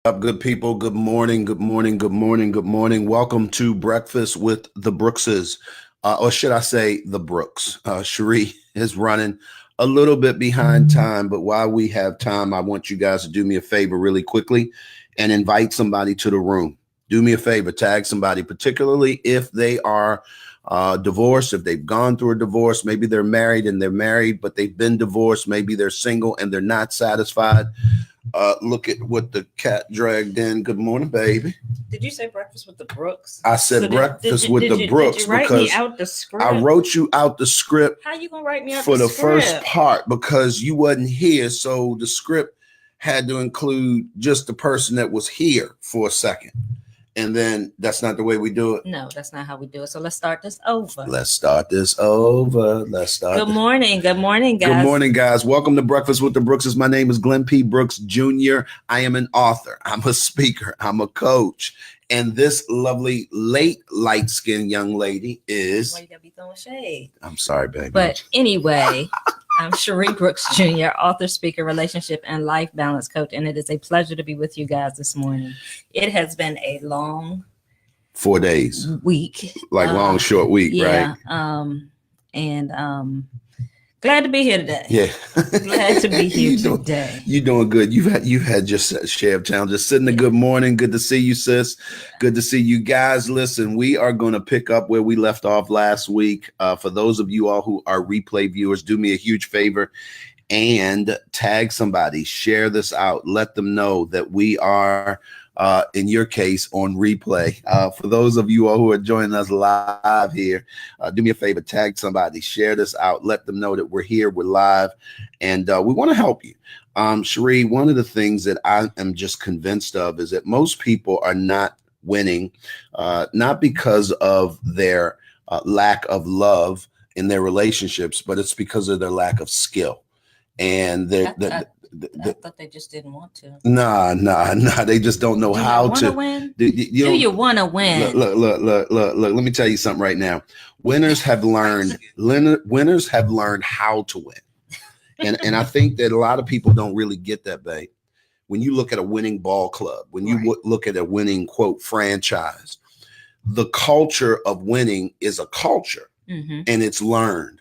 Up, good people? Good morning, good morning, good morning, good morning. Welcome to Breakfast with the Brookses, or should I say the Brooks. Sheri is running a little bit behind time, but while we have time, I want you guys to do me a favor really quickly and invite somebody to the room. Do me a favor, tag somebody, particularly if they are divorced, if they've gone through a divorce, maybe they're married and they're married, but they've been divorced, maybe they're single and they're not satisfied. Look at what the cat dragged in. Good morning, baby. Did you say breakfast with the Brooks? I said breakfast with the Brooks did you write because me out the script? I wrote you out the script. How you gonna write me out for the script? first part because you wasn't here, so the script had to include just the person that was here for a second. And then that's not the way we do it. No, that's not how we do it. So let's start this over. Good morning. Good morning, guys. Good morning, guys. Welcome to Breakfast with the Brookses. My name is Glenn P. Brooks Jr. I am an author. I'm a speaker. I'm a coach. And this lovely late light-skinned young lady is... Why you gotta be throwing shade? I'm sorry, baby. But anyway, I'm Sheri Brooks Jr., author, speaker, relationship, and life balance coach. And it is a pleasure to be with you guys this morning. It has been a long 4 days. Week. Long, short week, yeah, right? Glad to be here today. Yeah. Glad to be here today. You're doing good. You've had your share of challenge. Just sitting a good morning. Good to see you, sis. Good to see you guys. Listen, we are going to pick up where we left off last week. For those of you all who are replay viewers, do me a huge favor and tag somebody. Share this out. Let them know that we are in your case on replay. For those of you all who are joining us live here, do me a favor, tag somebody, share this out, let them know that we're here, we're live, and we want to help you. Sheri, one of the things that I am just convinced of is that most people are not winning, not because of their lack of love in their relationships, but it's because of their lack of skill. And I thought they just didn't want to. Nah. They just don't know how to win. Do you want to win? Look. Let me tell you something right now. Winners have learned how to win. And I think that a lot of people don't really get that, babe. When you look at a winning ball club, when you look at a winning, quote, franchise, the culture of winning is a culture, and it's learned,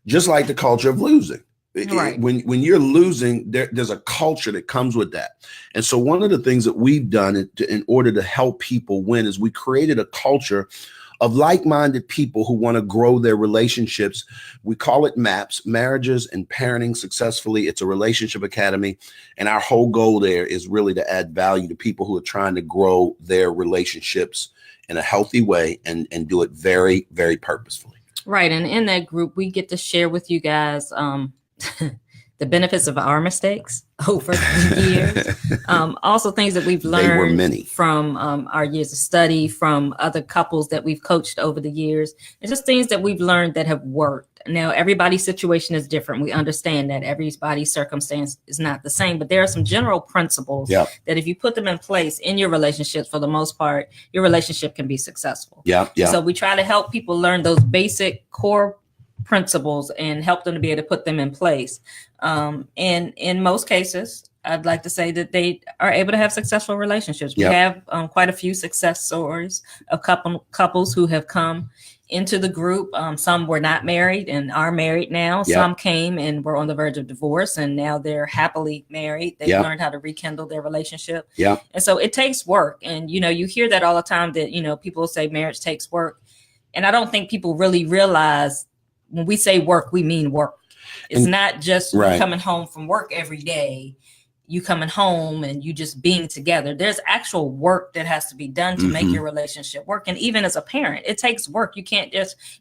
just like the culture of losing. Right. When you're losing, there's a culture that comes with that. And so one of the things that we've done in order to help people win is we created a culture of like-minded people who want to grow their relationships. We call it MAPS, Marriages and Parenting Successfully. It's a relationship academy. And our whole goal there is really to add value to people who are trying to grow their relationships in a healthy way and do it very, very purposefully. Right. And in that group, we get to share with you guys the benefits of our mistakes over the years. Also things that we've learned from our years of study, from other couples that we've coached over the years, and just things that we've learned that have worked. Now, everybody's situation is different. We understand that everybody's circumstance is not the same, but there are some general principles that if you put them in place in your relationships, for the most part, your relationship can be successful. So we try to help people learn those basic core principles and help them to be able to put them in place. And in most cases, I'd like to say that they are able to have successful relationships. We have quite a few success stories of couples who have come into the group. Some were not married and are married now. Some came and were on the verge of divorce and now they're happily married. They've learned how to rekindle their relationship. And so it takes work. And, you hear that all the time that, people say marriage takes work. And I don't think people really realize when we say work, we mean work. It's not just coming home from work every day, you coming home and you just being together. There's actual work that has to be done to make your relationship work. And even as a parent, it takes work. You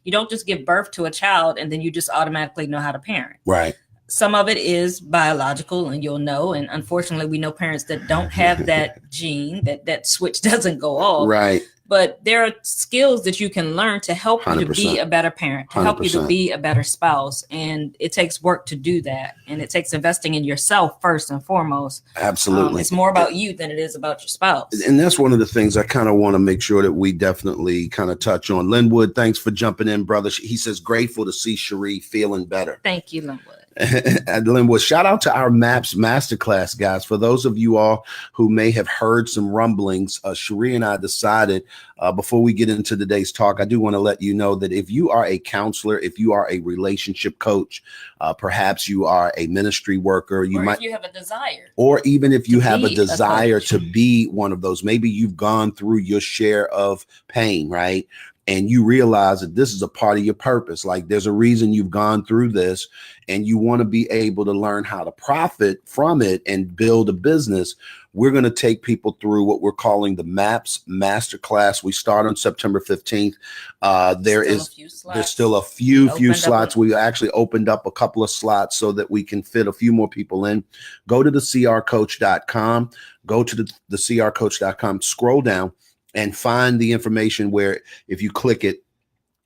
don't just give birth to a child and then you just automatically know how to parent. Right. Some of it is biological and you'll know. And unfortunately, we know parents that don't have that gene, that switch doesn't go off. Right. But there are skills that you can learn to help you to be a better parent, to help you to be a better spouse. And it takes work to do that. And it takes investing in yourself first and foremost. Absolutely. It's more about you than it is about your spouse. And that's one of the things I kind of want to make sure that we definitely kind of touch on. Linwood, thanks for jumping in, brother. He says, grateful to see Sheri feeling better. Thank you, Linwood. And Linwood, shout out to our MAPS Masterclass, guys. For those of you all who may have heard some rumblings, Sheri and I decided before we get into today's talk, I do want to let you know that if you are a counselor, if you are a relationship coach, perhaps you are a ministry worker, if you have a desire, or even if you have a desire to be one of those, maybe you've gone through your share of pain, right? And you realize that this is a part of your purpose. Like there's a reason you've gone through this and you want to be able to learn how to profit from it and build a business. We're going to take people through what we're calling the MAPS Masterclass. We start on September 15th. There's still a few slots. We actually opened up a couple of slots so that we can fit a few more people in. Go to thecrcoach.com, go to the thecrcoach.com, scroll down and find the information where if you click it,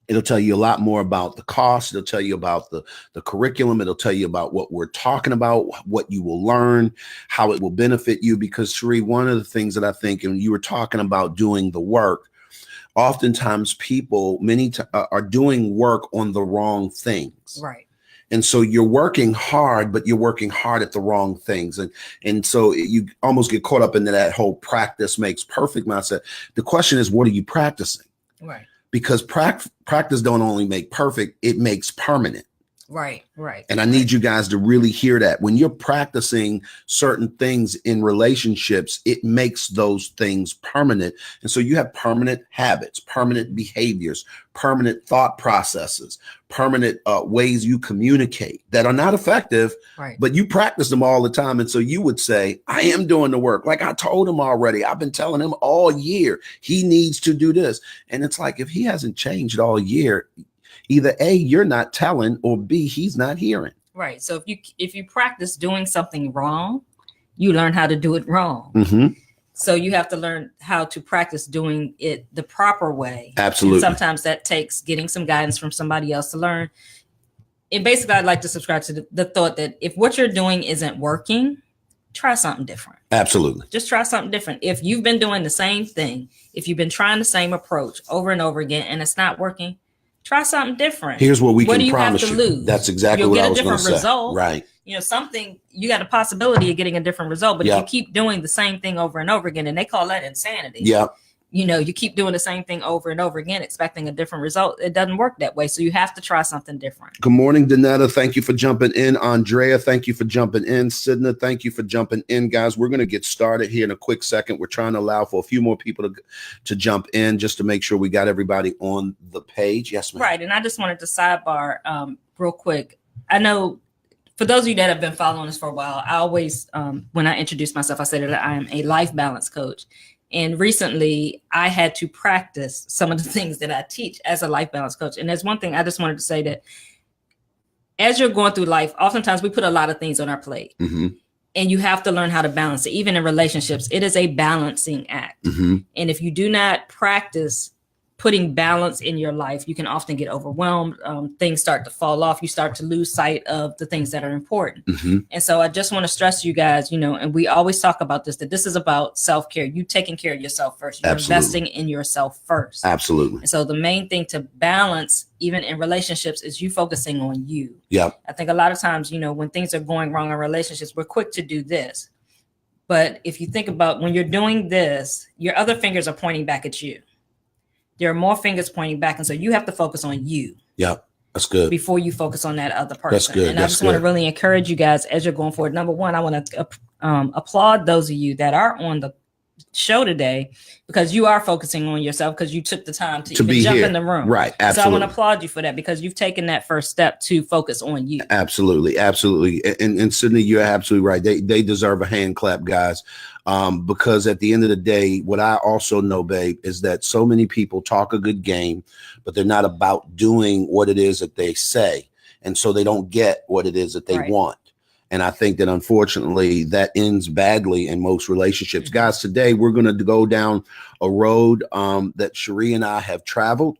it'll tell you a lot more about the cost. It'll tell you about the curriculum. It'll tell you about what we're talking about, what you will learn, how it will benefit you. Because Sheri, one of the things that I think, and you were talking about doing the work, oftentimes people are doing work on the wrong things. Right. And so you're working hard, but you're working hard at the wrong things. And so you almost get caught up into that whole practice makes perfect mindset. The question is, what are you practicing? Right. Because practice don't only make perfect, it makes permanent. Right. And I need you guys to really hear that. When you're practicing certain things in relationships, it makes those things permanent. And so you have permanent habits, permanent behaviors, permanent thought processes, permanent ways you communicate that are not effective, but you practice them all the time. And so you would say, I am doing the work. Like I told him already, I've been telling him all year, he needs to do this. And it's like, if he hasn't changed all year, either A, you're not telling, or B, he's not hearing. Right. So if you practice doing something wrong, you learn how to do it wrong. Mm-hmm. So you have to learn how to practice doing it the proper way. Absolutely. And sometimes that takes getting some guidance from somebody else to learn. And basically, I'd like to subscribe to the thought that if what you're doing isn't working, try something different. Absolutely. Just try something different. If you've been doing the same thing, if you've been trying the same approach over and over again and it's not working, try something different. Here's what we can promise you. Lose? That's exactly what I was going to say. Result. Right. You know, something, you got a possibility of getting a different result, but if you keep doing the same thing over and over again, and they call that insanity. Yeah. You know, you keep doing the same thing over and over again, expecting a different result. It doesn't work that way. So you have to try something different. Good morning, Danetta. Thank you for jumping in. Andrea, thank you for jumping in. Sidna, thank you for jumping in. Guys, we're going to get started here in a quick second. We're trying to allow for a few more people to jump in just to make sure we got everybody on the page. Yes, ma'am. Right. And I just wanted to sidebar real quick. I know for those of you that have been following us for a while, I always, when I introduce myself, I say that I am a life balance coach. And recently I had to practice some of the things that I teach as a life balance coach. And there's one thing I just wanted to say, that as you're going through life, oftentimes we put a lot of things on our plate. Mm-hmm. And you have to learn how to balance it. Even in relationships, it is a balancing act. Mm-hmm. And if you do not practice putting balance in your life, you can often get overwhelmed. Things start to fall off. You start to lose sight of the things that are important. Mm-hmm. And so I just want to stress you guys, you know, and we always talk about this, that this is about self-care. You taking care of yourself first. You're investing in yourself first. Absolutely. And so the main thing to balance, even in relationships, is you focusing on you. Yeah. I think a lot of times, you know, when things are going wrong in relationships, we're quick to do this. But if you think about when you're doing this, your other fingers are pointing back at you. There are more fingers pointing back. And so you have to focus on you. Yeah, that's good. Before you focus on that other person. That's good. And I just want to really encourage you guys as you're going forward. Number one, I want to applaud those of you that are on the show today, because you are focusing on yourself, because you took the time to even jump in the room. Right. Absolutely. So I want to applaud you for that, because you've taken that first step to focus on you. Absolutely. Absolutely. And Sydney, you're absolutely right. They deserve a hand clap, guys. Because at the end of the day, what I also know, babe, is that so many people talk a good game, but they're not about doing what it is that they say. And so they don't get what it is that they want. And I think that unfortunately that ends badly in most relationships. Mm-hmm. Guys, today we're going to go down a road that Sheri and I have traveled,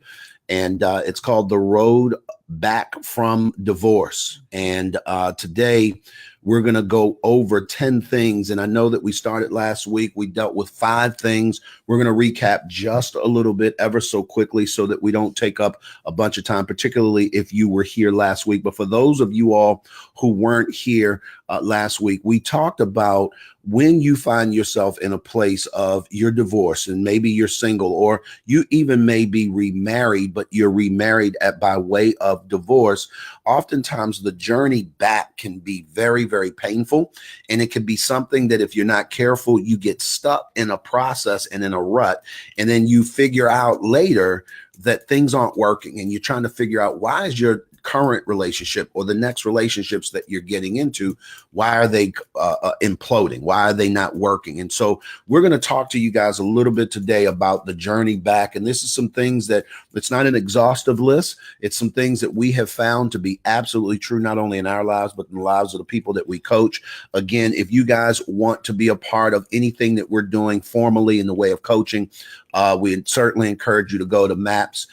and it's called the road back from divorce. And today We're going to go over 10 things. And I know that we started last week. We dealt with 5 things. We're going to recap just a little bit ever so quickly so that we don't take up a bunch of time, particularly if you were here last week. But for those of you all who weren't here last week, we talked about when you find yourself in a place of you're divorced and maybe you're single, or you even may be remarried, but you're remarried by way of divorce. Oftentimes the journey back can be very, very painful. And it can be something that if you're not careful, you get stuck in a process and in a rut. And then you figure out later that things aren't working and you're trying to figure out, why is your current relationship or the next relationships that you're getting into, why are they imploding? Why are they not working? And so we're going to talk to you guys a little bit today about the journey back. And this is some things that it's not an exhaustive list. It's some things that we have found to be absolutely true, not only in our lives, but in the lives of the people that we coach. Again, if you guys want to be a part of anything that we're doing formally in the way of coaching, we certainly encourage you to go to MAPS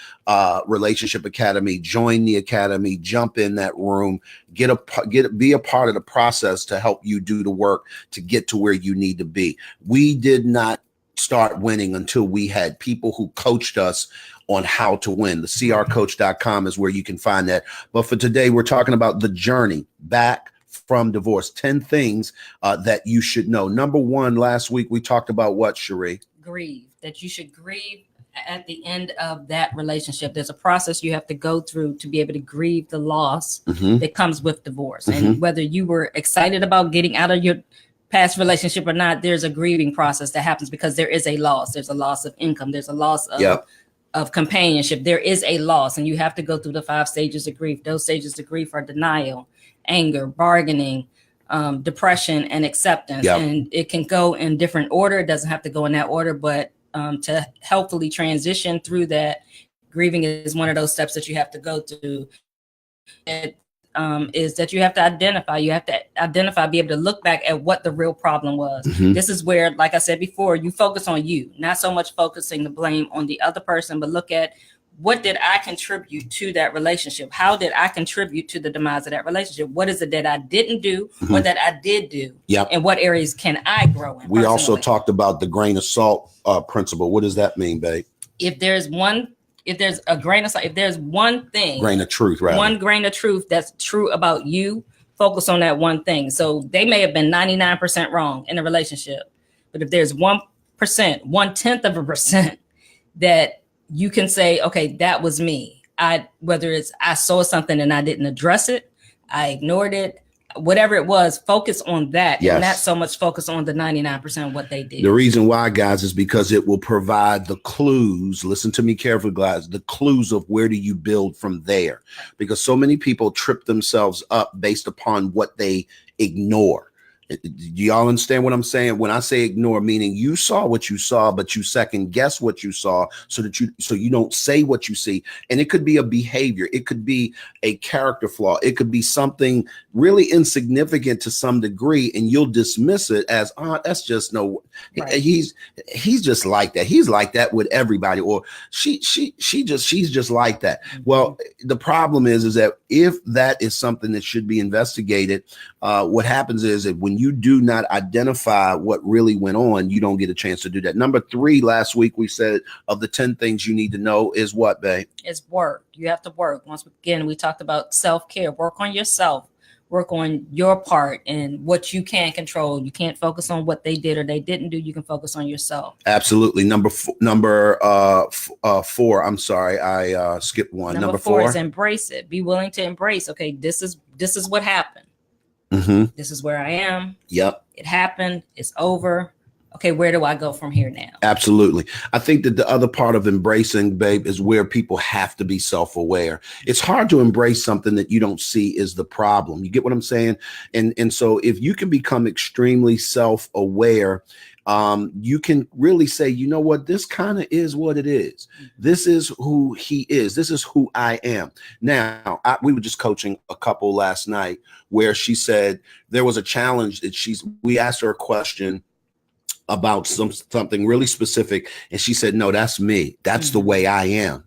Relationship Academy, join the academy, jump in that room, be a part of the process to help you do the work to get to where you need to be. We did not start winning until we had people who coached us on how to win. The crcoach.com is where you can find that. But for today, we're talking about the journey back from divorce. 10 things that you should know. Number 1, last week we talked about what, Sheri? Grieve. That you should grieve at the end of that relationship. There's a process you have to go through to be able to grieve the loss that comes with divorce. And whether you were excited about getting out of your past relationship or not, there's a grieving process that happens because there is a loss. There's a loss of income. There's a loss of companionship. There is a loss, and you have to go through the 5 stages of grief. Those stages of grief are denial, anger, bargaining, depression, and acceptance. And it can go in different order. It doesn't have to go in that order, but to helpfully transition through that, grieving is one of those steps that you have to go through. It is that you have to identify, be able to look back at what the real problem was. This is where, like I said before, you focus on you, not so much focusing the blame on the other person, but look at, what did I contribute to that relationship? How did I contribute to the demise of that relationship? What is it that I didn't do or that I did do? And what areas can I grow in? We also talked about the grain of salt principle. What does that mean, babe? If there's a grain of salt, if there's one thing, grain of truth, right? One grain of truth that's true about you, focus on that one thing. So they may have been 99% wrong in a relationship, but if there's 1%, 0.1% that you can say, okay, that was me. Whether it's I saw something and I didn't address it, I ignored it, whatever it was, focus on that and not so much focus on the 99% of what they did. The reason why, guys, is because it will provide the clues. Listen to me carefully, guys. The clues of where do you build from there? Because so many people trip themselves up based upon what they ignore. Do y'all understand what I'm saying? When I say ignore, meaning you saw what you saw, but you second guess what you saw so you don't say what you see. And it could be a behavior. It could be a character flaw. It could be something really insignificant to some degree. And you'll dismiss it as, that's just he's just like that. He's like that with everybody. Or she's just like that. Well, the problem is that if that is something that should be investigated, what happens is that when you do not identify what really went on, you don't get a chance to do that. Number 3, last week we said of the 10 things you need to know is what, babe? It's work. You have to work. Once again, we talked about self-care. Work on yourself. Work on your part and what you can control. You can't focus on what they did or they didn't do. You can focus on yourself. Absolutely. Number 4. I'm sorry, I skipped one. Number 4 is embrace it. Be willing to embrace. Okay, this is what happened. This is where I am. It happened. It's over. Okay, where do I go from here now? Absolutely. I think that the other part of embracing, babe, is where people have to be self-aware. It's hard to embrace something that you don't see is the problem. You get what I'm saying? And so if you can become extremely self-aware, you can really say, you know what, this kind of is what it is. This is who he is. This is who I am. Now, we were just coaching a couple last night where she said there was a challenge that we asked her a question about something really specific. And she said, no, that's me. That's the way I am.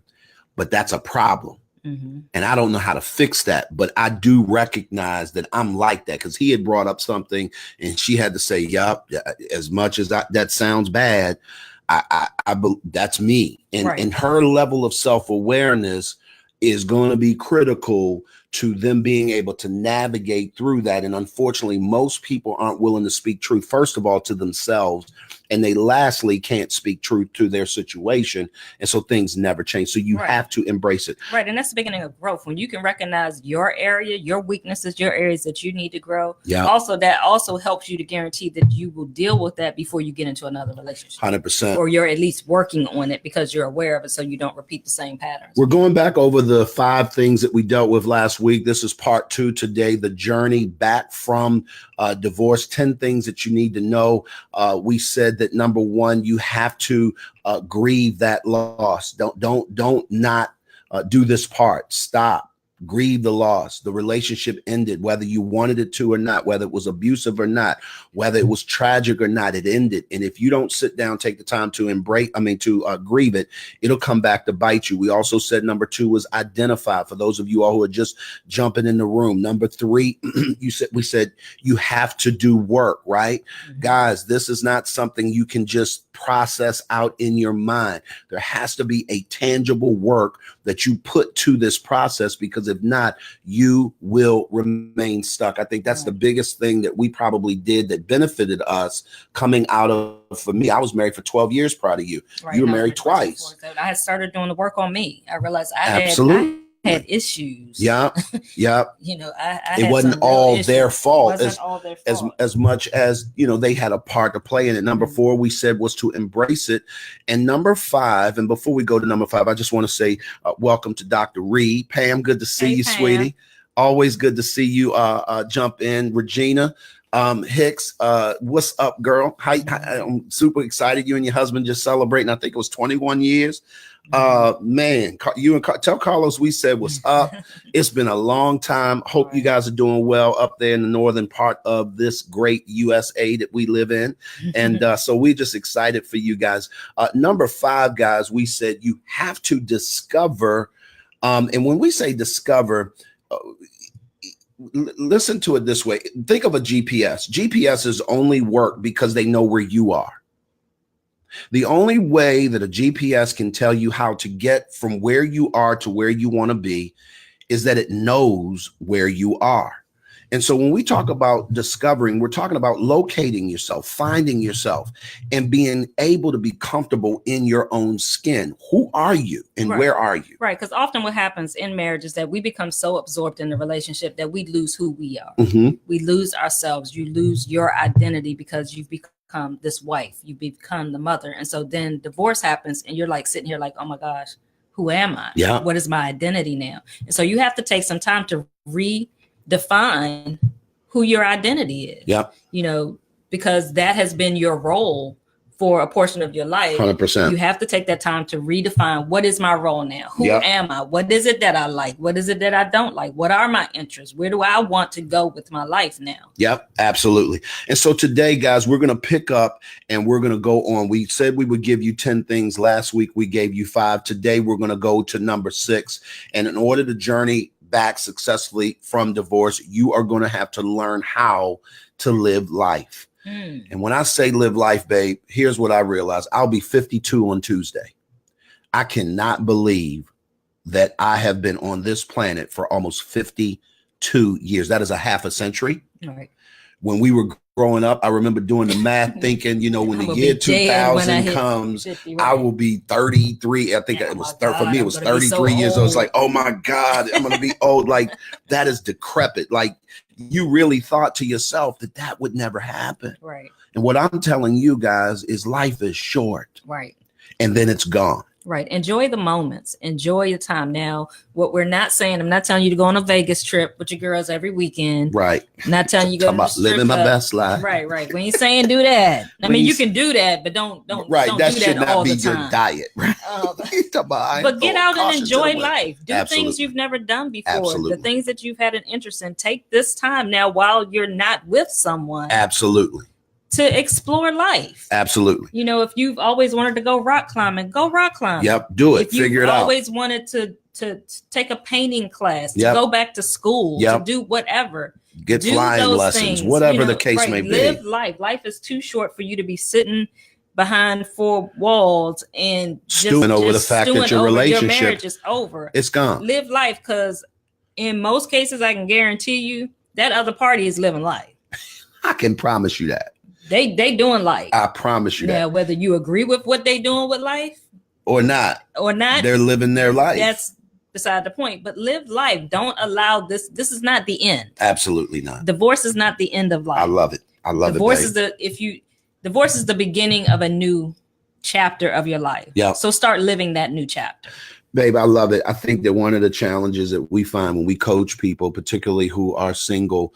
But that's a problem. And I don't know how to fix that, but I do recognize that I'm like that, because he had brought up something and she had to say, yup, as much as that sounds bad, that's me. And her level of self-awareness is going to be critical to them being able to navigate through that. And unfortunately, most people aren't willing to speak truth, first of all, to themselves. And they lastly can't speak truth to their situation. And so things never change. So you have to embrace it. Right. And that's the beginning of growth. When you can recognize your area, your weaknesses, your areas that you need to grow. Yeah. Also, that also helps you to guarantee that you will deal with that before you get into another relationship. 100%. Or you're at least working on it because you're aware of it, so you don't repeat the same patterns. We're going back over the 5 things that we dealt with last week. This is part 2 today, the journey back from divorce, 10 things that you need to know. We said that number 1, you have to grieve that loss. Don't not do this part. Stop. Grieve the loss. The relationship ended, whether you wanted it to or not, whether it was abusive or not, whether it was tragic or not, it ended. And if you don't sit down, take the time to grieve it, it'll come back to bite you. We also said number 2 was identify. For those of you all who are just jumping in the room. Number 3, we said you have to do work, right? Guys, this is not something you can just process out in your mind. There has to be a tangible work that you put to this process, because if not, you will remain stuck. I think that's the biggest thing that we probably did that benefited us coming out of, for me, I was married for 12 years prior to you. Right. You were married twice. I had started doing the work on me. I realized I had issues. Yeah. You know, I it wasn't all their fault, as much as, you know, they had a part to play in it. Number 4, we said, was to embrace it. And number 5, and before we go to number 5, I just want to say welcome to Dr. Reed. Pam, good to see you, Pam. Sweetie. Always good to see you jump in. Regina Hicks, what's up, girl? I'm super excited. You and your husband just celebrating, I think it was 21 years. Man, you and tell Carlos we said what's up. It's been a long time. Hope you guys are doing well up there in the northern part of this great USA that we live in. And so we're just excited for you guys. Number 5, guys, we said you have to discover. And when we say discover, listen to it this way. Think of a GPS. GPSs only work because they know where you are. The only way that a GPS can tell you how to get from where you are to where you want to be is that it knows where you are. And so when we talk about discovering, we're talking about locating yourself, finding yourself, and being able to be comfortable in your own skin. Who are you and where are you? Right. Because often what happens in marriage is that we become so absorbed in the relationship that we lose who we are. We lose ourselves. You lose your identity because you've become this wife, you become the mother. And so then divorce happens and you're like sitting here like, oh my gosh, who am I? Yeah. What is my identity now? And so you have to take some time to redefine who your identity is. Yeah. You know, because that has been your role for a portion of your life. 100%. You have to take that time to redefine, what is my role now? Who am I? What is it that I like? What is it that I don't like? What are my interests? Where do I want to go with my life now? Yep, absolutely. And so today, guys, we're going to pick up and we're going to go on. We said we would give you 10 things. Last week, we gave you 5. Today, we're going to go to number 6. And in order to journey back successfully from divorce, you are going to have to learn how to live life. And when I say live life, babe, here's what I realized. I'll be 52 on Tuesday. I cannot believe that I have been on this planet for almost 52 years. That is a half a century. Right. When we were growing up, I remember doing the math thinking, you know, when the year 2000 comes, 50, right. I will be 33. I think it was for me, it was 33 years old. It's like, oh my God, I'm going to be old. Like, that is decrepit. Like, you really thought to yourself that that would never happen. Right. And what I'm telling you guys is life is short. Right. And then it's gone. Right. Enjoy the moments. Enjoy your time. Now, what we're not saying, I'm not telling you to go on a Vegas trip with your girls every weekend. Right. I'm not telling you to go about living my best life. Right. Right. We ain't saying do that. I mean, you can do that, but don't right. Don't that do should that not all be the time. Your diet. Right. But get out and enjoy life. Do Absolutely. Things you've never done before. Absolutely. The things that you've had an interest in. Take this time now while you're not with someone. Absolutely. to explore life. Absolutely. You know, if you've always wanted to go rock climbing, go rock climbing. Yep. Do it. If you've Figure it out. always wanted to take a painting class, to go back to school, to do whatever. Get flying lessons, things, whatever the case may be. Live life. Life is too short for you to be sitting behind four walls and stewing over the fact that your relationship, your marriage is over. It's gone. Live life, because in most cases, I can guarantee you that other party is living life. I can promise you that. They doing life. I promise you that. Now, whether you agree with what they doing with life or not, they're living their life. That's beside the point. But live life. Don't allow this. This is not the end. Absolutely not. Divorce is not the end of life. I love it. I love divorce it. Divorce is the beginning of a new chapter of your life. Yeah. So start living that new chapter. Babe, I love it. I think that one of the challenges that we find when we coach people, particularly who are single,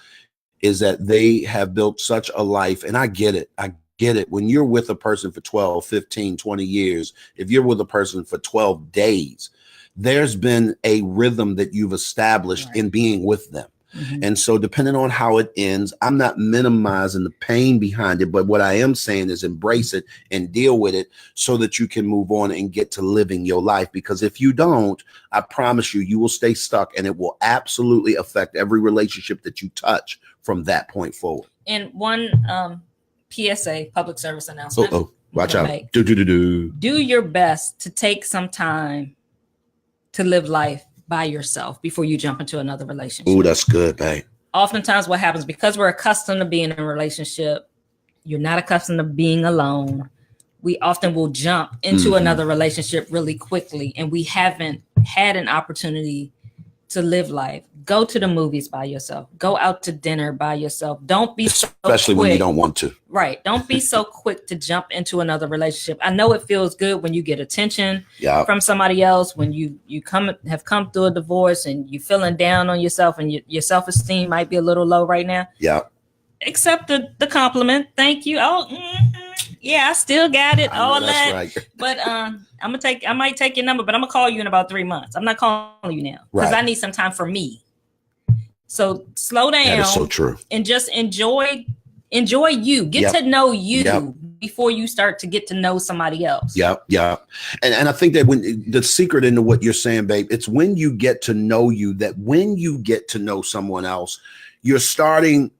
is that they have built such a life. And I get it. I get it. When you're with a person for 12, 15, 20 years, if you're with a person for 12 days, there's been a rhythm that you've established in being with them. Mm-hmm. And so depending on how it ends, I'm not minimizing the pain behind it. But what I am saying is embrace it and deal with it so that you can move on and get to living your life. Because if you don't, I promise you, you will stay stuck, and it will absolutely affect every relationship that you touch from that point forward. And one PSA, public service announcement. Oh, watch out. Do your best to take some time to live life by yourself before you jump into another relationship. Oh, that's good, babe. Oftentimes what happens, because we're accustomed to being in a relationship, you're not accustomed to being alone. We often will jump into another relationship really quickly, and we haven't had an opportunity to live life. Go to the movies by yourself. Go out to dinner by yourself. Don't be especially when you don't want to. Right. Don't be so quick to jump into another relationship. I know it feels good when you get attention from somebody else, when you have come through a divorce and you're feeling down on yourself, and your self-esteem might be a little low right now. Yeah. Accept the compliment. Thank you. Oh, yeah, I still got it. All that. Right. But I might take your number, but I'm gonna call you in about 3 months. I'm not calling you now because I need some time for me. So slow down. That is so true. And just enjoy you. Get to know you before you start to get to know somebody else. Yeah. And I think that when the secret into what you're saying, babe, it's when you get to know you, that when you get to know someone else, you're starting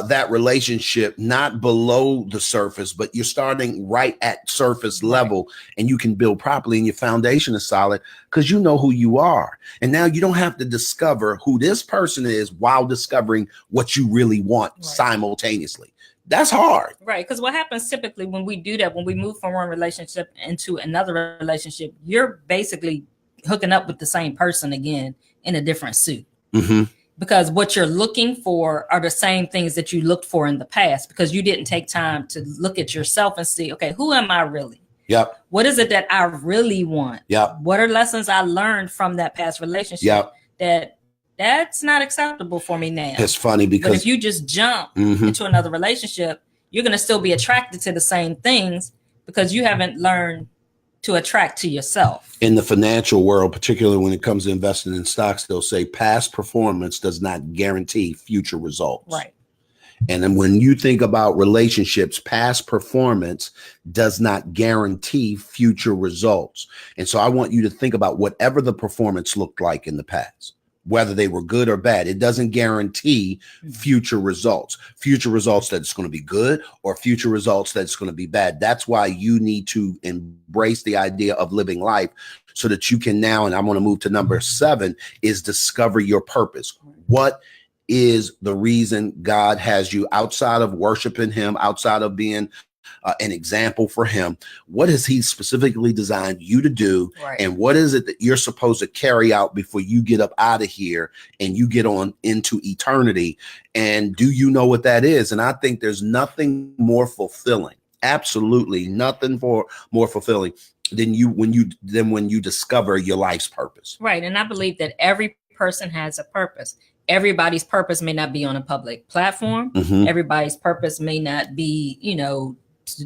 that relationship not below the surface, but you're starting right at surface level, and you can build properly, and your foundation is solid because you know who you are. And now you don't have to discover who this person is while discovering what you really want simultaneously. That's hard. Right. Because what happens typically when we do that, when we move from one relationship into another relationship, you're basically hooking up with the same person again in a different suit. Mm-hmm. Because what you're looking for are the same things that you looked for in the past, because you didn't take time to look at yourself and see, okay, who am I really? Yep. What is it that I really want? Yep. What are lessons I learned from that past relationship that's not acceptable for me now? It's funny because if you just jump into another relationship, you're going to still be attracted to the same things because you haven't learned to attract to yourself. In the financial world, particularly when it comes to investing in stocks, they'll say past performance does not guarantee future results. Right. And then when you think about relationships, past performance does not guarantee future results. And so I want you to think about whatever the performance looked like in the past, whether they were good or bad. It doesn't guarantee future results that it's going to be good, or future results that it's going to be bad. That's why you need to embrace the idea of living life so that you can now, and I'm going to move to number 7, is discover your purpose. What is the reason God has you outside of worshiping him, outside of being an example for him? What has he specifically designed you to do? Right. And what is it that you're supposed to carry out before you get up out of here and you get on into eternity? And do you know what that is? And I think there's nothing more fulfilling, absolutely nothing more fulfilling than when you discover your life's purpose. Right. And I believe that every person has a purpose. Everybody's purpose may not be on a public platform. Mm-hmm. Everybody's purpose may not be,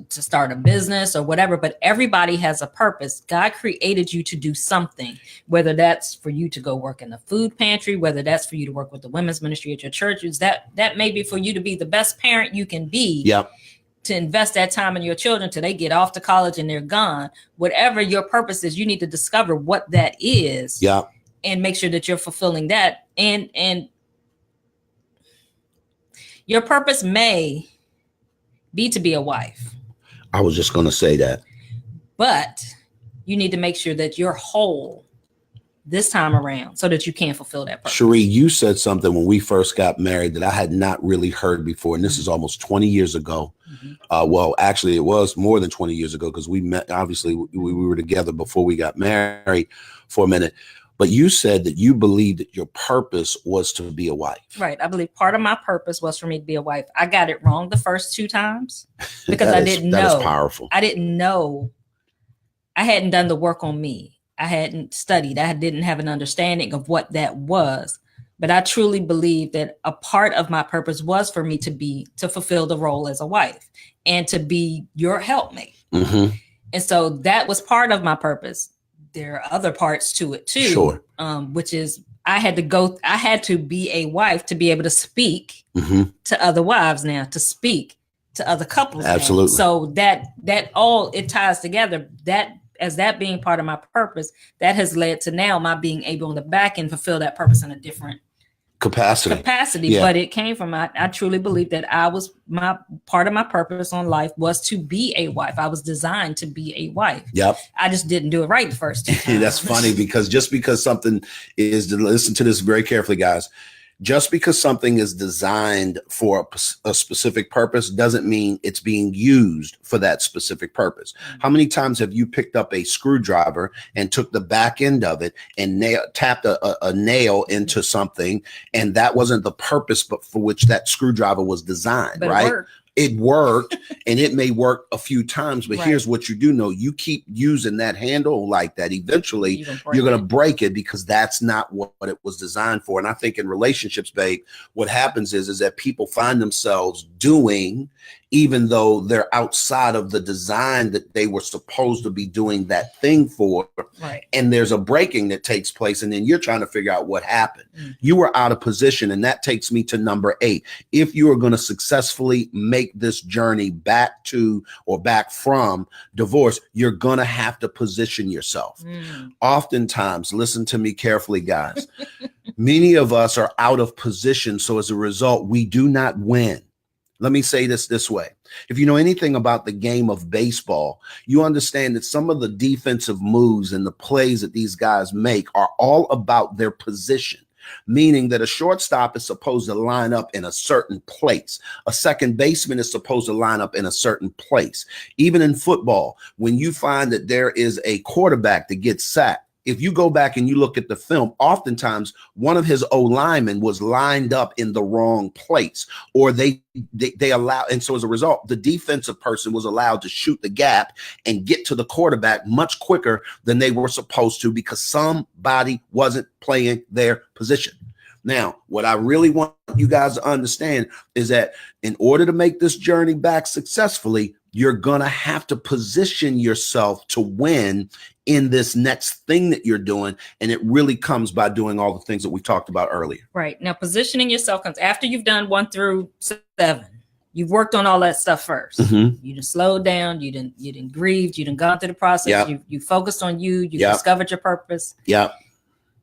to start a business or whatever, but everybody has a purpose. God created you to do something, whether that's for you to go work in the food pantry, whether that's for you to work with the women's ministry at your churches, that may be for you to be the best parent you can be. Yep. to invest that time in your children till they get off to college and they're gone. Whatever your purpose is, you need to discover what that is. Yeah. And make sure that you're fulfilling that. And your purpose may be to be a wife. I was just going to say that. But you need to make sure that you're whole this time around so that you can fulfill that purpose. Sheri, you said something when we first got married that I had not really heard before. And this is almost 20 years ago. Well, actually, it was more than 20 years ago because we met. Obviously, we were together before we got married for a minute. But you said that you believed that your purpose was to be a wife. Right. I believe part of my purpose was for me to be a wife. I got it wrong the first 2 times because I didn't know. That is powerful. I didn't know. I hadn't done the work on me. I hadn't studied. I didn't have an understanding of what that was. But I truly believe that a part of my purpose was for me to fulfill the role as a wife and to be your helpmate. Mm-hmm. And so that was part of my purpose. There are other parts to it too, sure. Which is I had to be a wife to be able to speak to other wives now, to speak to other couples. Absolutely. Now. So that all, it ties together. That being part of my purpose, that has led to now my being able on the back end fulfill that purpose in a different capacity. Yeah. But it came from, I truly believe that my part of my purpose on life was to be a wife. I was designed to be a wife. Yep. I just didn't do it right the first time. That's funny because just because something is, listen to this very carefully, guys. Just because something is designed for a specific purpose doesn't mean it's being used for that specific purpose. How many times have you picked up a screwdriver and took the back end of it and tapped a nail into something, and that wasn't the purpose but for which that screwdriver was designed, right? It worked and it may work a few times, but here's what you do know. You keep using that handle like that. Eventually you're going to break it because that's not what it was designed for. And I think in relationships, babe, what happens is that people find themselves doing, even though they're outside of the design that they were supposed to be doing that thing for. Right. And there's a breaking that takes place. And then you're trying to figure out what happened. You were out of position. And that takes me to number 8. If you are going to successfully make this journey back to or back from divorce, you're going to have to position yourself. Oftentimes, listen to me carefully, guys. Many of us are out of position. So as a result, we do not win. Let me say this way. If you know anything about the game of baseball, you understand that some of the defensive moves and the plays that these guys make are all about their position, meaning that a shortstop is supposed to line up in a certain place. A second baseman is supposed to line up in a certain place. Even in football, when you find that there is a quarterback that gets sacked, if you go back and you look at the film, oftentimes one of his O-linemen was lined up in the wrong place, or they allow. And so as a result, the defensive person was allowed to shoot the gap and get to the quarterback much quicker than they were supposed to because somebody wasn't playing their position. Now, what I really want you guys to understand is that in order to make this journey back successfully, you're going to have to position yourself to win in this next thing that you're doing. And it really comes by doing all the things that we talked about earlier. Right. Now, positioning yourself comes after you've done 1 through 7. You've worked on all that stuff first. You done slowed down. You done grieved. You done gone through the process. You focused on you. You discovered your purpose. Now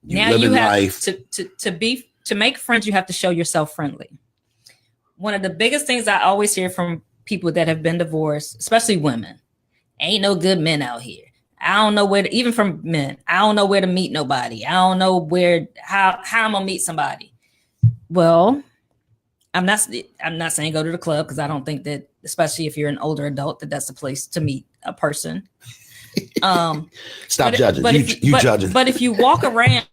you have life. To make friends, you have to show yourself friendly. One of the biggest things I always hear from people that have been divorced, especially women, ain't no good men out here. I don't know where to, even from men, I don't know where to meet nobody. I don't know how I'm gonna meet somebody. Well, I'm not saying go to the club because I don't think that, especially if you're an older adult, that's the place to meet a person. Stop judging. You judging. But if you walk around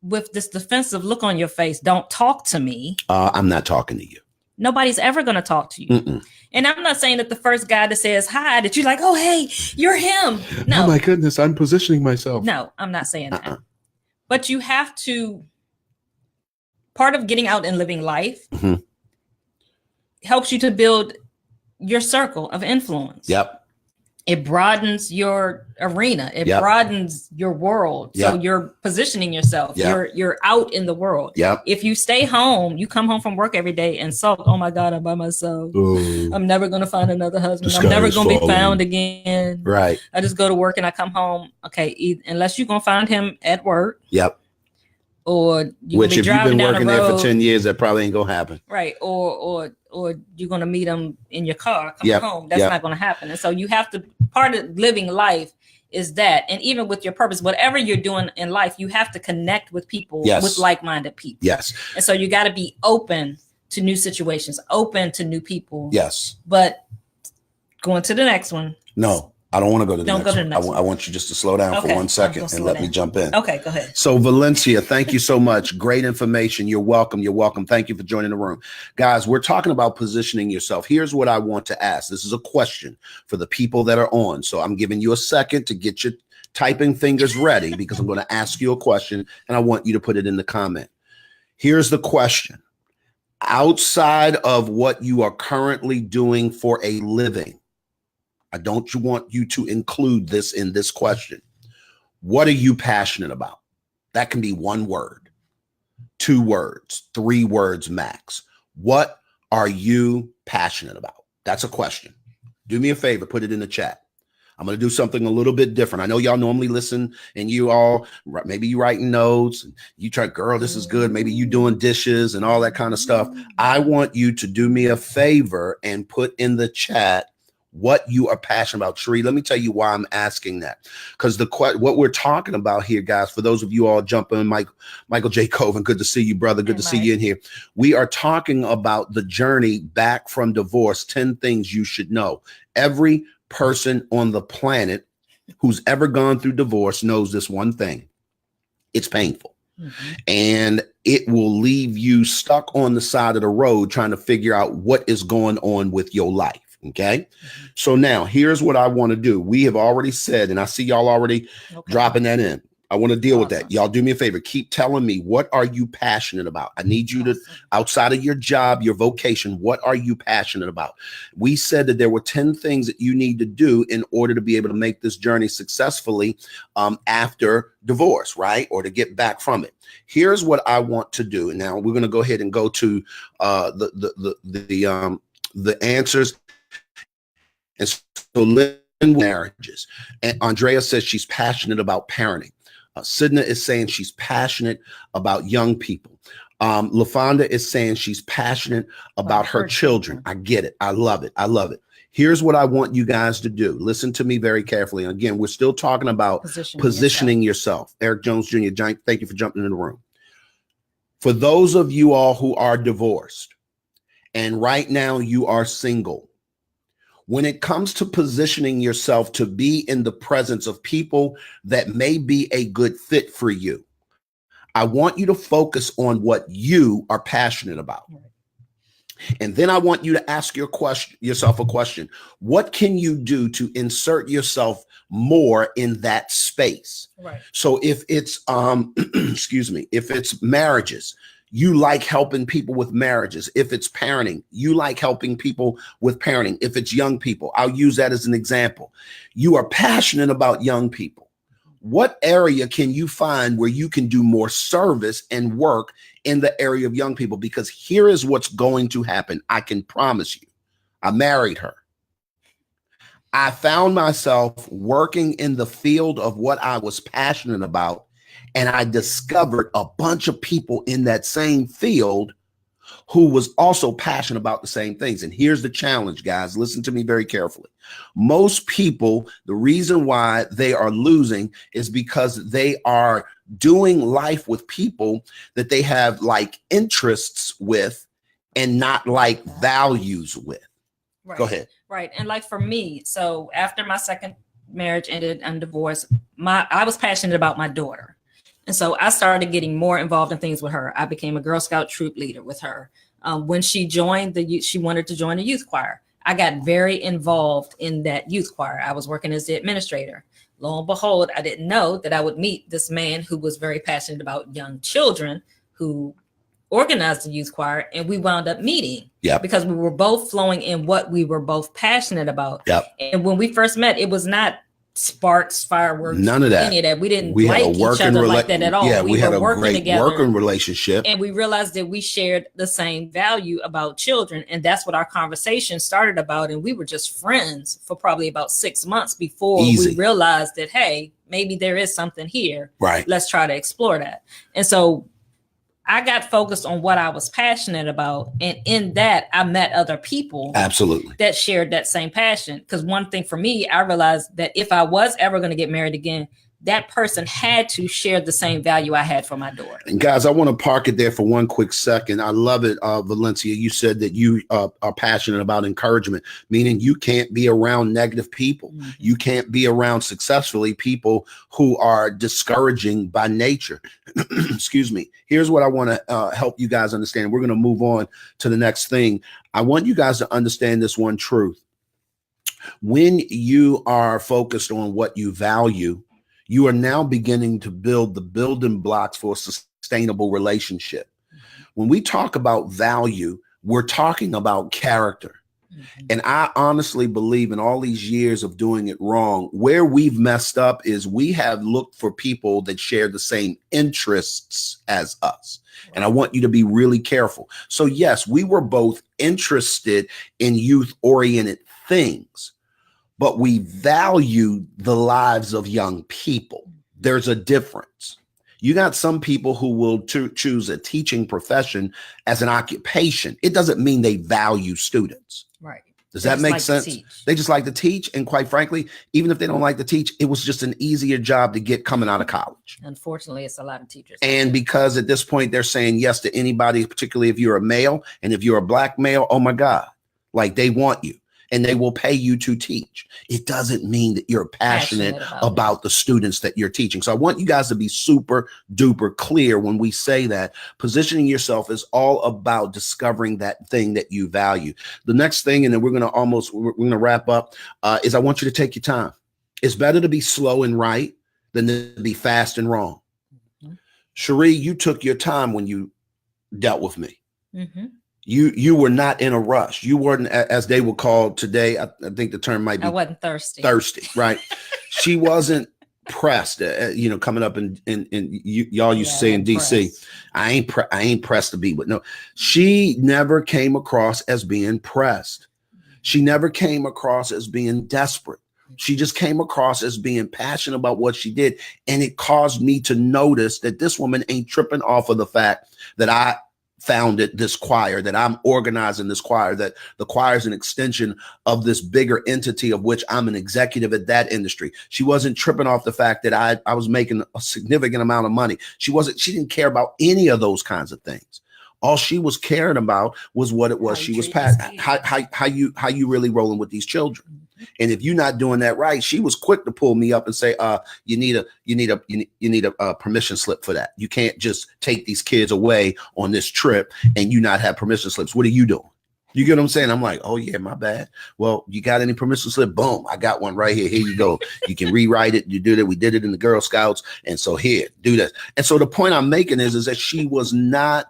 with this defensive look on your face, don't talk to me. I'm not talking to you. Nobody's ever going to talk to you. And I'm not saying that the first guy that says hi, that you're like, oh, hey, you're him. No. Oh, my goodness. I'm positioning myself. No, I'm not saying that. But you have to, part of getting out and living life helps you to build your circle of influence. Yep. it broadens your arena. It Yep. broadens your world. Yep. So you're positioning yourself. Yep. You're out in the world. Yep. If you stay home, you come home from work every day and sulk, oh my God, I'm by myself. I'm never going to find another husband. I'm never going to be found again. Right. I just go to work and I come home. Okay. Unless you're going to find him at work. Yep. Or you which be if you've been working the there for 10 years, that probably ain't going to happen. Right. Or you're going to meet him in your car coming home. That's not going to happen. And so you have to, part of living life is that. And even with your purpose, whatever you're doing in life, you have to connect with people, with like-minded people. Yes. And so you got to be open to new situations, open to new people. Yes. But going to the next one. No. I don't want to go to the next one. I want you just to slow down for 1 second and let me jump in. Okay, go ahead. So Valencia, thank you so much. Great information. You're welcome. You're welcome. Thank you for joining the room. Guys, we're talking about positioning yourself. Here's what I want to ask. This is a question for the people that are on. So I'm giving you a second to get your typing fingers ready because I'm going to ask you a question and I want you to put it in the comment. Here's the question. Outside of what you are currently doing for a living, I don't want you to include this in this question. What are you passionate about? That can be 1 word, 2 words, 3 words max. What are you passionate about? That's a question. Do me a favor, put it in the chat. I'm going to do something a little bit different. I know y'all normally listen and you all, maybe you writing notes and you try, girl, this is good. Maybe you doing dishes and all that kind of stuff. I want you to do me a favor and put in the chat what you are passionate about. Sheri, let me tell you why I'm asking that. Because what we're talking about here, guys, for those of you all jumping in, Michael J. Coven, good to see you, brother. Good to see you in here. We are talking about the journey back from divorce, 10 things you should know. Every person on the planet who's ever gone through divorce knows this one thing. It's painful. Mm-hmm. And it will leave you stuck on the side of the road trying to figure out what is going on with your life. Okay. Mm-hmm. So now here's what I want to do. We have already said, and I see y'all already dropping that in. I want to deal with that. Y'all do me a favor. Keep telling me, what are you passionate about? I need you to, outside of your job, your vocation, what are you passionate about? We said that there were 10 things that you need to do in order to be able to make this journey successfully after divorce, right? Or to get back from it. Here's what I want to do. Now we're going to go ahead and go to the answers. And so marriages. And Andrea says she's passionate about parenting. Sidna is saying she's passionate about young people. LaFonda is saying she's passionate about her children. I get it. I love it. I love it. Here's what I want you guys to do. Listen to me very carefully. And again, we're still talking about positioning yourself. Eric Jones Jr., thank you for jumping in the room. For those of you all who are divorced and right now you are single, when it comes to positioning yourself to be in the presence of people that may be a good fit for you, I want you to focus on what you are passionate about. And then I want you to ask yourself a question. What can you do to insert yourself more in that space? Right. So if it's, if it's marriages, you like helping people with marriages. If it's parenting, you like helping people with parenting. If it's young people, I'll use that as an example. You are passionate about young people. What area can you find where you can do more service and work in the area of young people? Because here is what's going to happen. I can promise you. I married her. I found myself working in the field of what I was passionate about. And I discovered a bunch of people in that same field who was also passionate about the same things. And here's the challenge, guys. Listen to me very carefully. Most people, the reason why they are losing is because they are doing life with people that they have like interests with and not like values with. Right. Go ahead. Right. And like for me, so after my second marriage ended and divorce, I was passionate about my daughter. And so I started getting more involved in things with her. I became a Girl Scout troop leader with her. When she joined she wanted to join the youth choir. I got very involved in that youth choir. I was working as the administrator. Lo and behold, I didn't know that I would meet this man who was very passionate about young children, who organized the youth choir, and we wound up meeting because we were both flowing in what we were both passionate about. And when we first met, it was not sparks, fireworks, none of that. Any of that. We didn't like each other like that at all. Yeah, we had a working great together, working relationship. And we realized that we shared the same value about children. And that's what our conversation started about. And we were just friends for probably about 6 months before we realized that, hey, maybe there is something here. Right. Let's try to explore that. And so I got focused on what I was passionate about. And in that, I met other people that shared that same passion. Because one thing for me, I realized that if I was ever going to get married again, that person had to share the same value I had for my daughter. And guys, I want to park it there for one quick second. I love it, Valencia. You said that you are passionate about encouragement, meaning you can't be around negative people. Mm-hmm. You can't be around successfully people who are discouraging by nature. Excuse me. Here's what I want to help you guys understand. We're going to move on to the next thing. I want you guys to understand this one truth. When you are focused on what you value, you are now beginning to build the building blocks for a sustainable relationship. When we talk about value, we're talking about character. Mm-hmm. And I honestly believe in all these years of doing it wrong, where we've messed up is we have looked for people that share the same interests as us. And I want you to be really careful. So yes, we were both interested in youth-oriented things, but we value the lives of young people. There's a difference. You got some people who will choose a teaching profession as an occupation. It doesn't mean they value students. Right. Does that make sense? They just like to teach. And quite frankly, even if they don't like to teach, it was just an easier job to get coming out of college. Unfortunately, it's a lot of teachers. And because at this point, they're saying yes to anybody, particularly if you're a male. And if you're a black male, oh my God, like they want you. And they will pay you to teach. It doesn't mean that you're passionate about the students that you're teaching. So I want you guys to be super duper clear when we say that. Positioning yourself is all about discovering that thing that you value. The next thing, and then we're going to wrap up, is I want you to take your time. It's better to be slow and right than to be fast and wrong. Mm-hmm. Sheri, you took your time when you dealt with me. Mm-hmm. You were not in a rush. You weren't, as they would call today, I think the term might be. I wasn't thirsty. Thirsty, right? She wasn't pressed. Coming up in y'all used to say in DC, I ain't pressed to be with. No, she never came across as being pressed. She never came across as being desperate. She just came across as being passionate about what she did, and it caused me to notice that this woman ain't tripping off of the fact that I founded this choir, that I'm organizing this choir, that the choir is an extension of this bigger entity of which I'm an executive at that industry. She wasn't tripping off the fact that I was making a significant amount of money. She didn't care about any of those kinds of things. All she was caring about was what it was she was passionate. How you really rolling with these children. And if you're not doing that right, she was quick to pull me up and say, you need a permission slip for that. You can't just take these kids away on this trip and you not have permission slips. What are you doing? You get what I'm saying? I'm like, oh yeah, my bad. Well, you got any permission slip? Boom, I got one right here. Here you go. You can rewrite it. You do that. We did it in the Girl Scouts. And so here, do this. And so the point I'm making is that she was not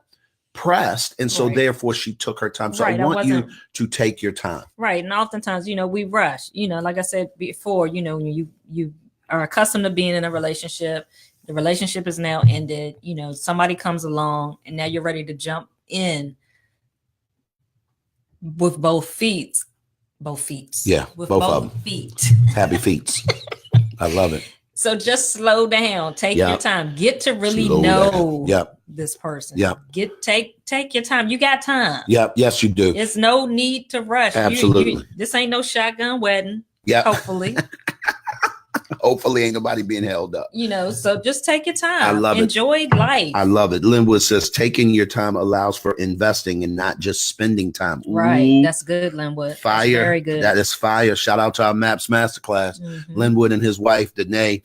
pressed, and so therefore she took her time. So I want you to take your time. Right. And oftentimes, we rush, like I said before, you are accustomed to being in a relationship. The relationship is now ended. Somebody comes along and now you're ready to jump in with both feet. Yeah. With both of them. Feet. Happy feet. I love it. So just slow down, take your time, get to really know this person. Take your time. You got time. Yep. Yes, you do. It's no need to rush. Absolutely. This ain't no shotgun wedding. Yeah. Hopefully. Hopefully ain't nobody being held up. So just take your time. I love Enjoy life. I love it. Linwood says taking your time allows for investing and not just spending time. Right. Ooh, that's good, Linwood. Fire. That's very good. That is fire. Shout out to our MAPS masterclass. Mm-hmm. Linwood and his wife, Danae,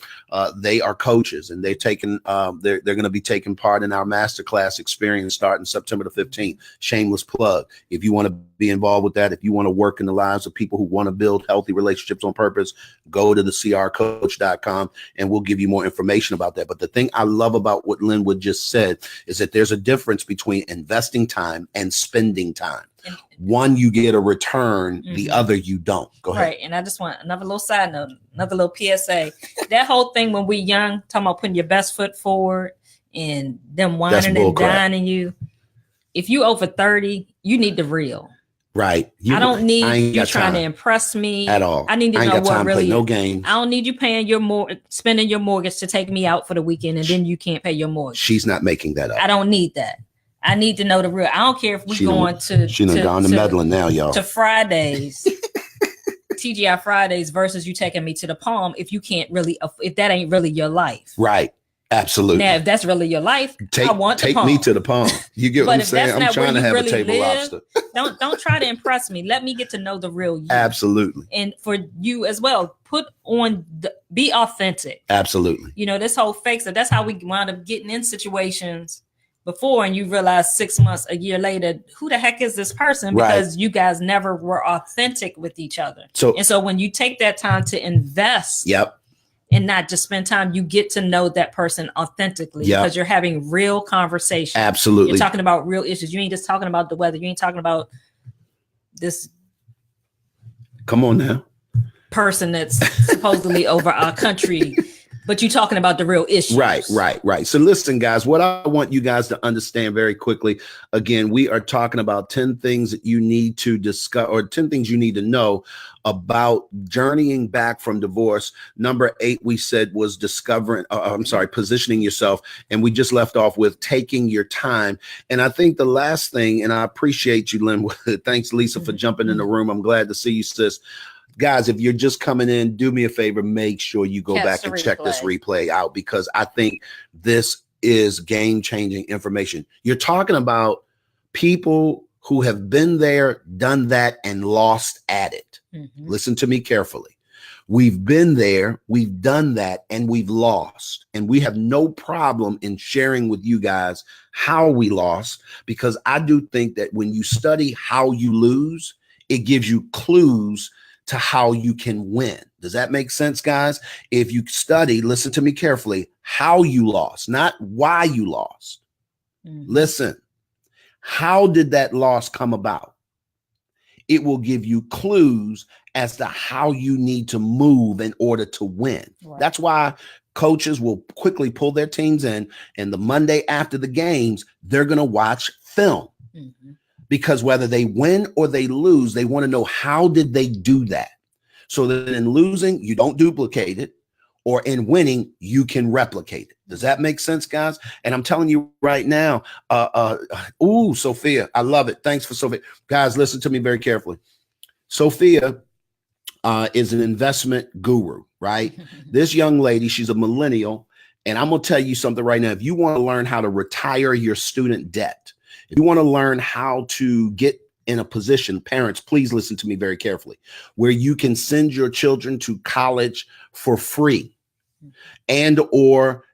they are coaches and they're going to be taking part in our masterclass experience starting September the 15th. Shameless plug. If you want to be involved with that, if you want to work in the lives of people who want to build healthy relationships on purpose, go to the CR Coach lynwoodcoach.com, and we'll give you more information about that. But the thing I love about what Lynwood just said is that there's a difference between investing time and spending time. One, you get a return, the other you don't. Go ahead. Right. And I just want another little side note, another little PSA. That whole thing when we young, talking about putting your best foot forward and them whining and dining you. If you over 30, you need the real. Right. I don't need you trying to impress me at all. I need to know what really. No games. I don't need you paying spending your mortgage to take me out for the weekend, and then you can't pay your mortgage. She's not making that up. I don't need that. I need to know the real. I don't care if we're going to. She done gone to meddling now, y'all. To Fridays, TGI Fridays versus you taking me to the Palm. If you can't really, if that ain't really your life, right? Absolutely. Now, if that's really your life, I want take me to the Palm. You get what I'm saying? I'm trying to have a table lobster. Don't try to impress me. Let me get to know the real you. Absolutely. And for you as well, be authentic. Absolutely. You know, this whole fake stuff. That's how we wound up getting in situations before, and you realize 6 months, a year later, who the heck is this person? Because you guys never were authentic with each other. So when you take that time to invest, and not just spend time, you get to know that person authentically because you're having real conversation. Absolutely. You're talking about real issues. You ain't just talking about the weather. You ain't talking about this. Come on now. Person that's supposedly over our country, but you're talking about the real issues. Right. So listen, guys, what I want you guys to understand very quickly, again, we are talking about 10 things that you need to discuss, or 10 things you need to know about journeying back from divorce. Number 8, we said, was positioning yourself. And we just left off with taking your time. And I think the last thing, and I appreciate you, Lynn. Thanks, Lisa, for jumping in the room. I'm glad to see you, sis. Guys, if you're just coming in, do me a favor, make sure you go back and check this replay out, because I think this is game-changing information. You're talking about people who have been there, done that, and lost at it. Listen to me carefully. We've been there, we've done that, and we've lost. And we have no problem in sharing with you guys how we lost, because I do think that when you study how you lose, it gives you clues to how you can win. Does that make sense, guys? If you study, listen to me carefully, how you lost, not why you lost. Listen, how did that loss come about? It will give you clues as to how you need to move in order to win. Right. That's why coaches will quickly pull their teams in, and the Monday after the games, they're going to watch film. Because whether they win or they lose, they want to know, how did they do that? So that in losing, you don't duplicate it, or in winning, you can replicate it. Does that make sense, guys? And I'm telling you right now, Sophia, I love it. Thanks for Sophia. Guys, listen to me very carefully. Sophia is an investment guru, right? This young lady, she's a millennial. And I'm going to tell you something right now. If you want to learn how to retire your student debt, if you want to learn how to get in a position, parents, please listen to me very carefully, where you can send your children to college for free and or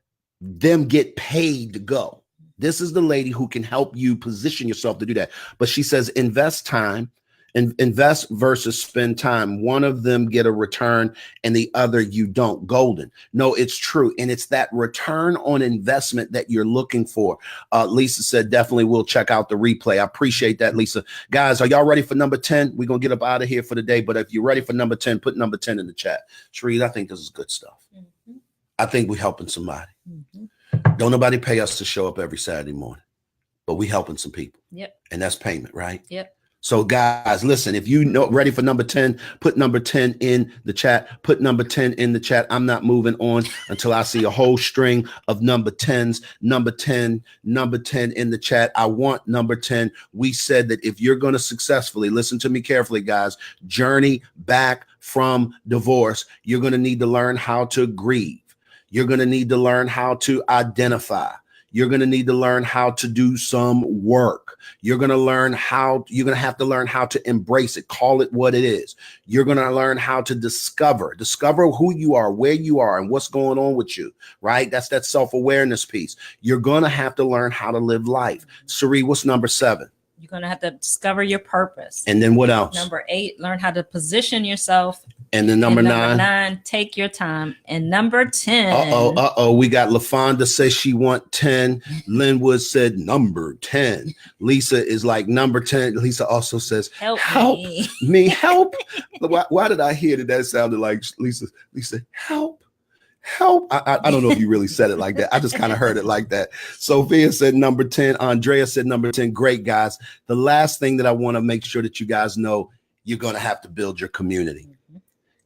them get paid to go. This is the lady who can help you position yourself to do that. But she says, invest time, and invest versus spend time. One of them get a return and the other you don't. Golden. No, it's true. And it's that return on investment that you're looking for. Lisa said, definitely we'll check out the replay. I appreciate that, Lisa. Guys, are y'all ready for number 10? We're going to get up out of here for the day. But if you're ready for number 10, put number 10 in the chat. Sheree, I think this is good stuff. I think we're helping somebody. Don't nobody pay us to show up every Saturday morning, but we helping some people. And that's payment, right? So guys, listen, if you know ready for number 10, put number 10 in the chat. Put number 10 in the chat. I'm not moving on until I see a whole string of number 10s. Number 10 in the chat. I want number 10. We said that if you're going to successfully, listen to me carefully, guys, journey back from divorce, you're going to need to learn how to grieve. You're going to need to learn how to identify. You're going to need to learn how to do some work. You're going to have to learn how to embrace it. Call it what it is. You're going to learn how to discover who you are, where you are, and what's going on with you, right? That's that self-awareness piece. You're going to have to learn how to live life. Sheree, what's number 7? You're going to have to discover your purpose. And then what else? Number 8, learn how to position yourself. And then number 9, take your time. And number 10. We got LaFonda says she want 10. Linwood said number 10. Lisa is like number 10. Lisa also says, help me. Help. Why did I hear that sounded like Lisa, help. I don't know if you really said it like that. I just kind of heard it like that. Sophia said number 10. Andrea said number 10. Great, guys. The last thing that I want to make sure that you guys know, you're going to have to build your community.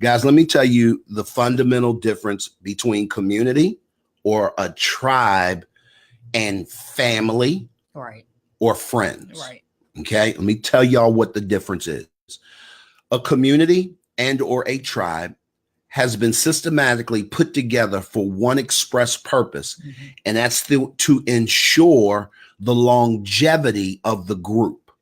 Guys, let me tell you the fundamental difference between community or a tribe and family, right, or friends. Right. Okay, let me tell y'all what the difference is. A community and or a tribe has been systematically put together for one express purpose, and that's to ensure the longevity of the group.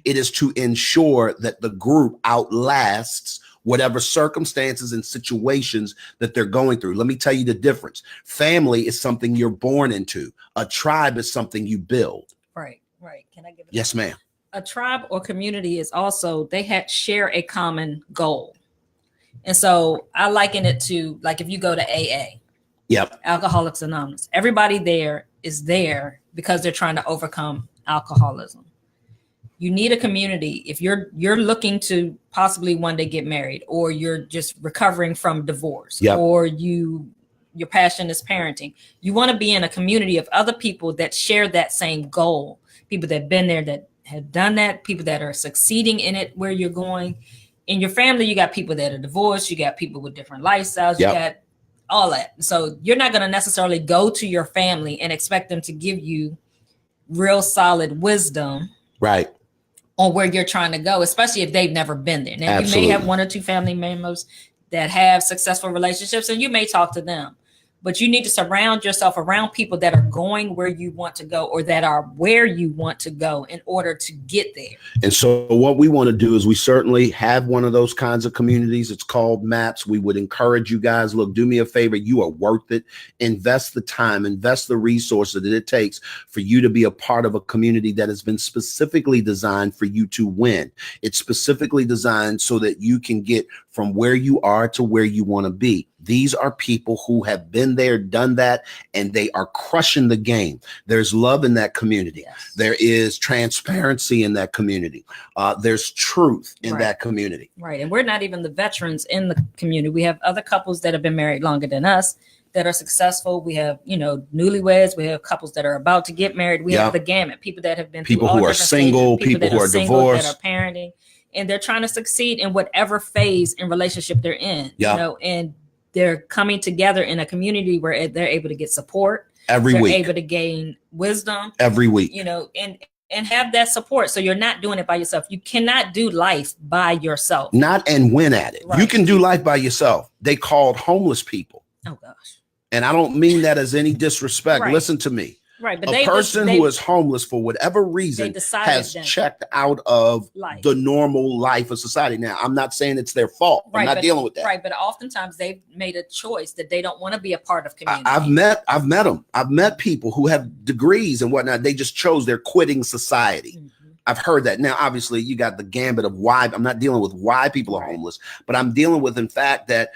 It is to ensure that the group outlasts whatever circumstances and situations that they're going through. Let me tell you the difference. Family is something you're born into. A tribe is something you build. Right. Can I give it? Yes, ma'am. A tribe or community is also, share a common goal. And so I liken it to, like, if you go to AA, Alcoholics Anonymous, everybody there is there because they're trying to overcome alcoholism. You need a community. If you're looking to possibly one day get married, or you're just recovering from divorce, or your passion is parenting, you want to be in a community of other people that share that same goal. People that have been there, that have done that, people that are succeeding in it where you're going. In your family, you got people that are divorced, you got people with different lifestyles, you got all that. So you're not going to necessarily go to your family and expect them to give you real solid wisdom. Right. On where you're trying to go, especially if they've never been there. Now, you may have 1 or 2 family members that have successful relationships, and you may talk to them, but you need to surround yourself around people that are going where you want to go, or that are where you want to go in order to get there. And so what we want to do is we certainly have one of those kinds of communities. It's called MAPS. We would encourage you guys, look, do me a favor. You are worth it. Invest the time, invest the resources that it takes for you to be a part of a community that has been specifically designed for you to win. It's specifically designed so that you can get from where you are to where you want to be. These are people who have been there, done that, and they are crushing the game. There's love in that community. Yes. There is transparency in that community. There's truth in that community. Right. And we're not even the veterans in the community. We have other couples that have been married longer than us that are successful. We have, newlyweds. We have couples that are about to get married. We have the gamut. People that have been people who are single, people who are divorced, that are parenting, and they're trying to succeed in whatever phase in relationship they're in. And they're coming together in a community where they're able to get support every week, able to gain wisdom every week, and have that support. So you're not doing it by yourself. You cannot do life by yourself. Not and win at it. Right. You can do life by yourself. They called homeless people. Oh gosh. And I don't mean that as any disrespect. Right. Listen to me. Right, but a person who is homeless for whatever reason has checked out of the normal life of society. Now, I'm not saying it's their fault. I'm not dealing with that. Right, but oftentimes they've made a choice that they don't want to be a part of community. I've met them. I've met people who have degrees and whatnot. They just chose they're quitting society. Mm-hmm. I've heard that. Now, obviously, you got the gambit of why. I'm not dealing with why people are homeless, but I'm dealing with, in fact, that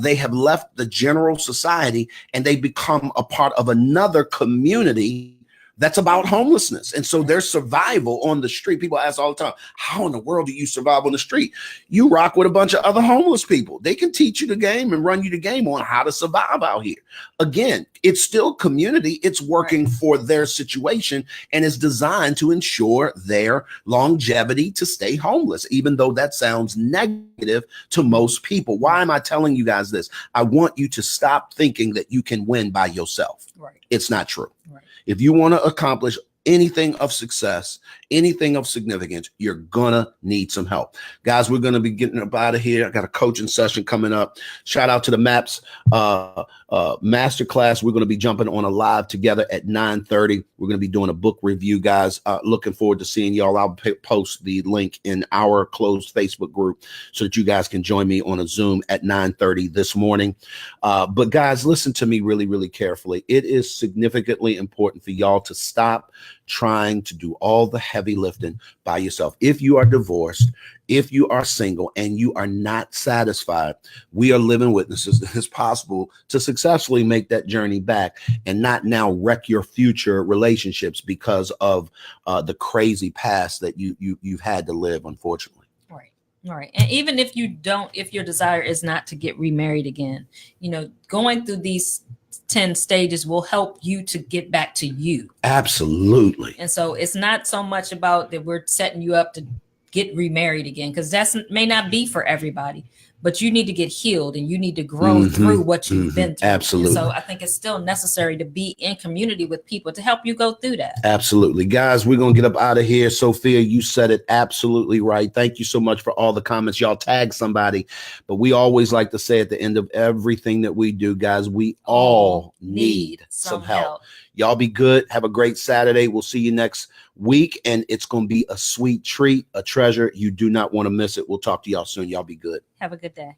they have left the general society and they become a part of another community that's about homelessness. And so their survival on the street, people ask all the time, how in the world do you survive on the street? You rock with a bunch of other homeless people. They can teach you the game and run you the game on how to survive out here. Again, it's still community. It's working for their situation and is designed to ensure their longevity to stay homeless, even though that sounds negative to most people. Why am I telling you guys this? I want you to stop thinking that you can win by yourself. Right. It's not true. Right. If you want to accomplish anything of success, anything of significance, you're gonna need some help. Guys, we're gonna be getting up out of here. I got a coaching session coming up. Shout out to the MAPS masterclass. We're gonna be jumping on a live together at 9:30. We're gonna be doing a book review, guys. Looking forward to seeing y'all. I'll post the link in our closed Facebook group so that you guys can join me on a Zoom at 9:30 this morning. But guys, listen to me really, really carefully. It is significantly important for y'all to stop trying to do all the heavy lifting by yourself. If you are divorced, if you are single and you are not satisfied, we are living witnesses that it's possible to successfully make that journey back and not now wreck your future relationships because of the crazy past that you've had to live, unfortunately. All right. And even if if your desire is not to get remarried again, going through these 10 stages will help you to get back to you. Absolutely. And so it's not so much about that we're setting you up to get remarried again, because that may not be for everybody, but you need to get healed and you need to grow through what you've been through. Absolutely. And so I think it's still necessary to be in community with people to help you go through that. Absolutely. Guys, we're going to get up out of here. Sophia, you said it absolutely right. Thank you so much for all the comments. Y'all tag somebody, but we always like to say at the end of everything that we do, guys, we all need some help. Y'all be good. Have a great Saturday. We'll see you next week. And it's going to be a sweet treat, a treasure. You do not want to miss it. We'll talk to y'all soon. Y'all be good. Have a good day.